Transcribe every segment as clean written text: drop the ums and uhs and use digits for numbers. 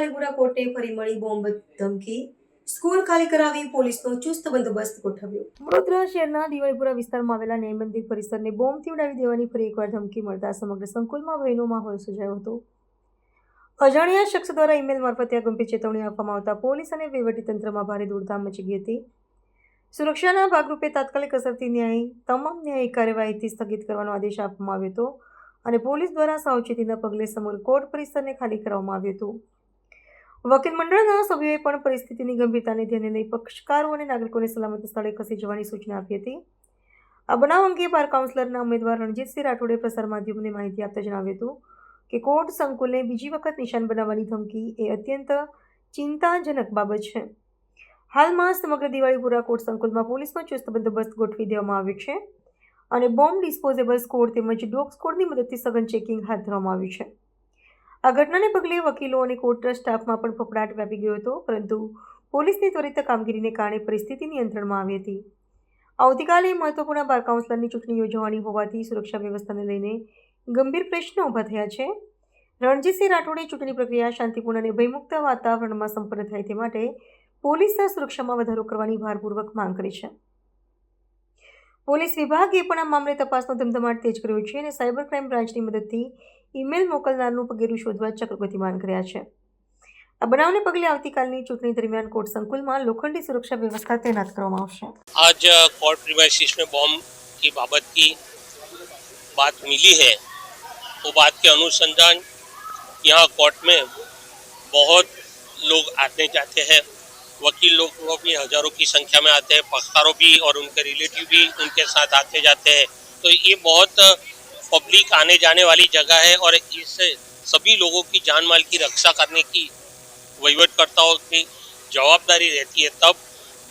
દિવાળીપુરા કોર્ટે ફરી મળી બોમ્બ ધમકી, સ્કૂલ ખાલી કરાવી પોલીસનો ચુસ્ત બંદોબસ્ત ગોઠવ્યો। વડોદરા શહેરના દિવાળીપુરા વિસ્તારમાં આવેલા ન્યાય મંદિર પરિસરને બોમ્બથી ઉડાવી દેવાની ફરી એકવાર ધમકી મળતા સમગ્ર સંકુલમાં ભયનો માહોલ સર્જાયો હતો। અજાણ્યા શખ્સ દ્વારા ઈમેલ મારફતે ગંભીર ચેતવણી આપવામાં આવતા પોલીસ અને વહીવટીતંત્રમાં ભારે દોડધામ મચી ગઈ હતી। સુરક્ષાના ભાગરૂપે તાત્કાલિક અસરથી તમામ ન્યાયિક કાર્યવાહીથી સ્થગિત કરવાનો આદેશ આપવામાં આવ્યો હતો અને પોલીસ દ્વારા સાવચેતીના પગલે સમગ્ર કોર્ટ પરિસરને ખાલી કરવામાં આવ્યું હતું। વકીલ મંડળના સભ્યોએ પણ પરિસ્થિતિની ગંભીરતાને ધ્યાને લઈ પક્ષકારો અને નાગરિકોને સલામત સ્થળે ખસી જવાની સૂચના આપી હતી। આ બનાવ અંગે બાર કાઉન્સિલરના ઉમેદવાર રણજીતસિંહ રાઠોડે પ્રસાર માધ્યમોને માહિતી આપતા જણાવ્યું હતું કે કોર્ટ સંકુલને બીજી વખત નિશાન બનાવવાની ધમકી એ અત્યંત ચિંતાજનક બાબત છે। હાલમાં સમગ્ર દિવાળીપુરા કોર્ટ સંકુલમાં પોલીસનો ચુસ્ત બંદોબસ્ત ગોઠવી દેવામાં આવ્યો છે અને બોમ્બ ડિસ્પોઝેબલ સ્કોડ તેમજ ડોગ સ્કોડની મદદથી સઘન ચેકિંગ હાથ ધરવામાં આવ્યું છે। આ ઘટનાને પગલે વકીલો અને કોર્ટ સ્ટાફમાં પણ ફફડાટ વ્યાપી ગયો હતો, પરંતુ પોલીસની ત્વરિત કામગીરીને કારણે પરિસ્થિતિ નિયંત્રણમાં આવી હતી। આવતીકાલે મહત્વપૂર્ણ બાર કાઉન્સિલરની ચૂંટણી યોજવાની હોવાથી સુરક્ષા વ્યવસ્થાને લઈને ગંભીર પ્રશ્નો ઊભા થયા છે। રણજીતસિંહ રાઠોડે ચૂંટણી પ્રક્રિયા શાંતિપૂર્ણ અને ભયમુક્ત વાતાવરણમાં સંપન્ન થાય તે માટે પોલીસના સુરક્ષામાં વધારો કરવાની ભારપૂર્વક માંગ કરી છે। પોલીસ વિભાગે પણ આ મામલે તપાસનો ધમધમાટ તેજ કર્યો છે અને સાયબર ક્રાઇમ બ્રાન્ચની મદદથી ઈમેલ મોકલનારનું પગેરું શોધવા ચક્ર ગતિમાન કર્યા છે। આ બનાવને પગલે આવતીકાલની ચૂંટણી દરમિયાન કોર્ટ संकुलમાં लोखंडी सुरक्षा व्यवस्था तैनात કરવામાં આવશે। आज कोर्ट प्रीमाइसिस में बॉम्ब की बाबत की बात मिली है, वो बात के अनुसंधान यहाँ कोर्ट में बहुत लोग आते जाते हैं, वकील लोग भी हजारों की संख्या में आते हैं, पक्षकारों भी और उनके रिलेटिव भी उनके साथ आते जाते हैं। तो ये बहुत पब्लिक आने जाने वाली जगह है और इससे सभी लोगों की जान माल की रक्षा करने की वहीवटकर्ताओं की जवाबदारी रहती है। तब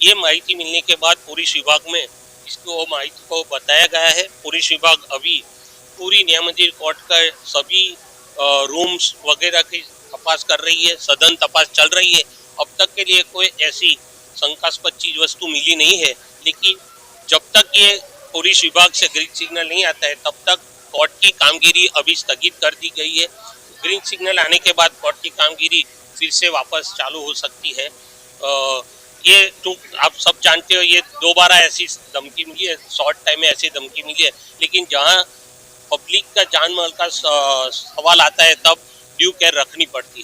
ये माहिती मिलने के बाद पुलिस विभाग में इसको माहिती को बताया गया है। पुलिस विभाग अभी पूरी न्याय मंदिर कोर्ट का सभी रूम्स वगैरह की तपास कर रही है, सघन तपास चल रही है। अब तक के लिए कोई ऐसी शंकास्पद चीज वस्तु मिली नहीं है, लेकिन जब तक ये पुलिस विभाग से ग्रीन सिग्नल नहीं आता है तब तक कोर्ट की कामगिरी अभी स्थगित कर दी गई है। ग्रीन सिग्नल आने के बाद कोर्ट की कामगिरी फिर से वापस चालू हो सकती है। ये आप सब जानते हो, ये दोबारा ऐसी धमकी मिली है, शॉर्ट टाइम में ऐसी धमकी मिली है, लेकिन जहाँ पब्लिक का जान माल का सवाल आता है तब ड्यू केयर रखनी पड़ती है।